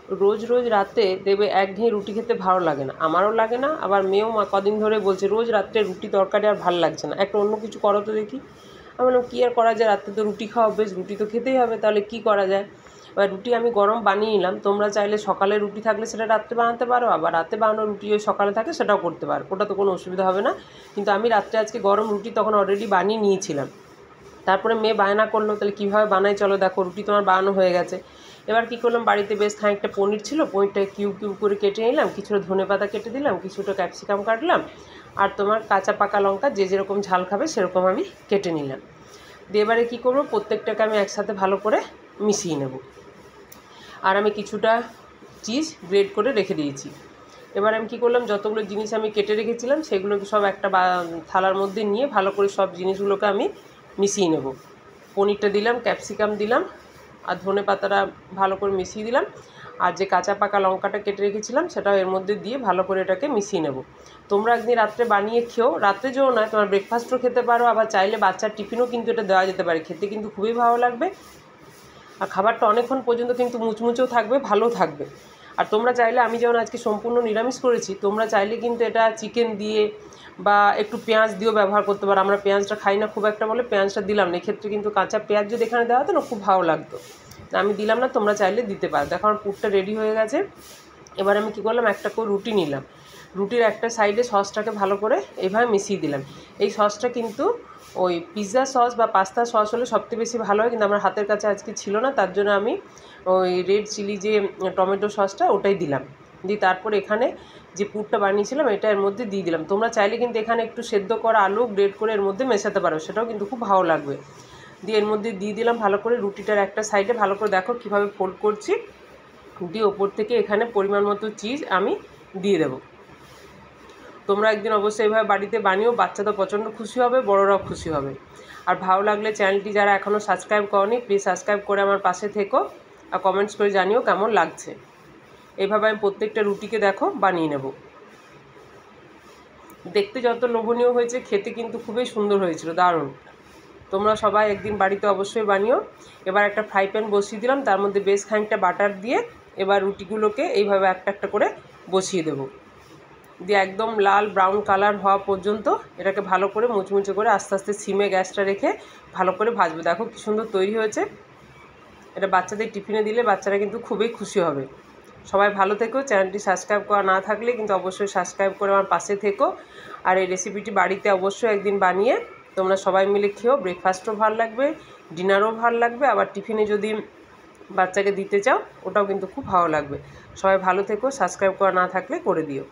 রোজ রোজ রাতে দেখবে একঘেয়ে রুটি খেতে ভালো লাগে না, আমারও লাগে না, আবার মেয়েও কদিন ধরে বলছে রোজ রাত্রে রুটি তরকারি আর ভালো লাগছে না, একটা অন্য কিছু করো তো দেখি। আমি বললাম কী আর করা যায়, রাত্রে তো রুটি খাওয়া বেশ, রুটি তো খেতেই হবে, তাহলে কি করা যায়। এবার রুটি আমি গরম বানিয়ে নিলাম। তোমরা চাইলে সকালে রুটি থাকলে সেটা রাত্রে বানাতে পারো, আবার রাতে বানানো রুটি ওই সকালে থাকে সেটাও করতে পারো, ওটা তো কোনো অসুবিধা হবে না। কিন্তু আমি রাত্রে আজকে গরম রুটি তখন অলরেডি বানিয়ে নিয়েছিলাম। তারপরে মেয়ে বায়না করলো তাহলে কীভাবে বানাই, চলো দেখো রুটি তোমার বানানো হয়ে গেছে। এবার কী করলাম, বাড়িতে বেশ খানিকটা পনির ছিল, পনিরটাকে কিউব কিউব করে কেটে নিলাম, কিছুটা ধনেপাতা কেটে দিলাম, কিছুটা ক্যাপসিকাম কাটলাম, আর তোমার কাঁচা পাকা লঙ্কা যে যেরকম ঝাল খাবে সেরকম আমি কেটে নিলাম। দিয়ে এবারে কী করবো, প্রত্যেকটাকে আমি একসাথে ভালো করে মিশিয়ে নেব। আর আমি কিছুটা চিজ গ্রেট করে রেখে দিয়েছি। এবার আমি কী করলাম, যতগুলো জিনিস আমি কেটে রেখেছিলাম সেগুলোকে সব একটা থালার মধ্যে নিয়ে ভালো করে সব জিনিসগুলোকে আমি মিশিয়ে নেব। পনিরটা দিলাম, ক্যাপসিকাম দিলাম, আর ধনে পাতাটা ভালো করে মিশিয়ে দিলাম, আর যে কাঁচা পাকা লঙ্কাটা কেটে রেখেছিলাম সেটাও এর মধ্যে দিয়ে ভালো করে এটাকে মিশিয়ে নেব। তোমরা একদিন রাত্রে বানিয়ে খেও, রাত্রে যেও নয়, তোমার ব্রেকফাস্টও খেতে পারো, আবার চাইলে বাচ্চার টিফিনও কিন্তু এটা দেওয়া যেতে পারে, খেতে কিন্তু খুবই ভালো লাগবে। আর খাবারটা অনেকক্ষণ পর্যন্ত কিন্তু মুচমুচেও থাকবে, ভালো থাকবে। আর তোমরা চাইলে, আমি যেমন আজকে সম্পূর্ণ নিরামিষ করেছি, তোমরা চাইলে কিন্তু এটা চিকেন দিয়ে বা একটু পেঁয়াজ দিয়েও ব্যবহার করতে পারো। আমরা পেঁয়াজটা খাই না খুব একটা বলে পেঁয়াজটা দিলাম না, এক্ষেত্রে কিন্তু কাঁচা পেঁয়াজ যদি এখানে দেওয়া হতো না খুব ভালো লাগতো, আমি দিলাম না, তোমরা চাইলে দিতে পারো। দেখো আমার পুরটা রেডি হয়ে গেছে। এবার আমি কী করলাম, একটা করে রুটি নিলাম, রুটির একটা সাইডে সসটাকে ভালো করে এইভাবে মিশিয়ে দিলাম। এই সসটা কিন্তু ওই পিৎজা সস বা পাস্তা সস হলে সবথেকে বেশি ভালো হয়, কিন্তু আমার হাতের কাছে আজকে ছিল না, তার জন্য আমি ওই রেড চিলি যে টমেটো সসটা ওটাই দিলাম। দিয়ে তারপর এখানে যে পুরটা বানিয়েছিলাম এটা এর মধ্যে দিয়ে দিলাম। তোমরা চাইলে কিন্তু এখানে একটু সেদ্ধ করা আলু গ্রেট করে এর মধ্যে মেশাতে পারো, সেটাও কিন্তু খুব ভালো লাগবে। দিয়ে এর মধ্যে দিয়ে দিলাম ভালো করে, রুটিটার একটা সাইডে ভালো করে দেখো কীভাবে ফোল্ড করছি, দিয়ে ওপর থেকে এখানে পরিমাণ মতো চিজ আমি দিয়ে দেবো। তোমরা একদিন অবশ্যই এইভাবে বাড়িতে বানিও, বাচ্চা তো প্রচণ্ড খুশি হবে, বড়রাও খুশি হবে। আর ভালো লাগলে চ্যানেলটি যারা এখনও সাবস্ক্রাইব করনি প্লিজ সাবস্ক্রাইব করে আমার পাশে থেকো, আর কমেন্টস করে জানিও কেমন লাগছে। এইভাবে আমি প্রত্যেকটা রুটিকে দেখো বানিয়ে নেব। দেখতে যত লোভনীয় হয়েছে খেতে কিন্তু খুবই সুন্দর হয়েছিল, দারুণ। তোমরা সবাই একদিন বাড়িতে অবশ্যই বানিও। এবার একটা ফ্রাই প্যান বসিয়ে দিলাম, তার মধ্যে বেশ খানিকটা বাটার দিয়ে এবার রুটিগুলোকে এইভাবে একটা একটা করে বসিয়ে দেবো। দিয়ে একদম লাল ব্রাউন কালার হওয়া পর্যন্ত এটাকে ভালো করে মুচমুচে করে আস্তে আস্তে সিমে গ্যাসটা রেখে ভালো করে ভাজবে। দেখো কী সুন্দর তৈরি হয়েছে। এটা বাচ্চাদের টিফিনে দিলে বাচ্চারা কিন্তু খুবই খুশি হবে। সবাই ভালো থেকো, চ্যানেলটি সাবস্ক্রাইব করা না থাকলে কিন্তু অবশ্যই সাবস্ক্রাইব করে আমার পাশে থেকো। আর এই রেসিপিটি বাড়িতে অবশ্যই একদিন বানিয়ে তোমরা সবাই মিলে খেও, ব্রেকফাস্টও ভালো লাগবে, ডিনারও ভালো লাগবে, আবার টিফিনে যদি বাচ্চাকে দিতে চাও ওটাও কিন্তু খুব ভালো লাগবে। সবাই ভালো থেকো, সাবস্ক্রাইব করা না থাকলে করে দিও।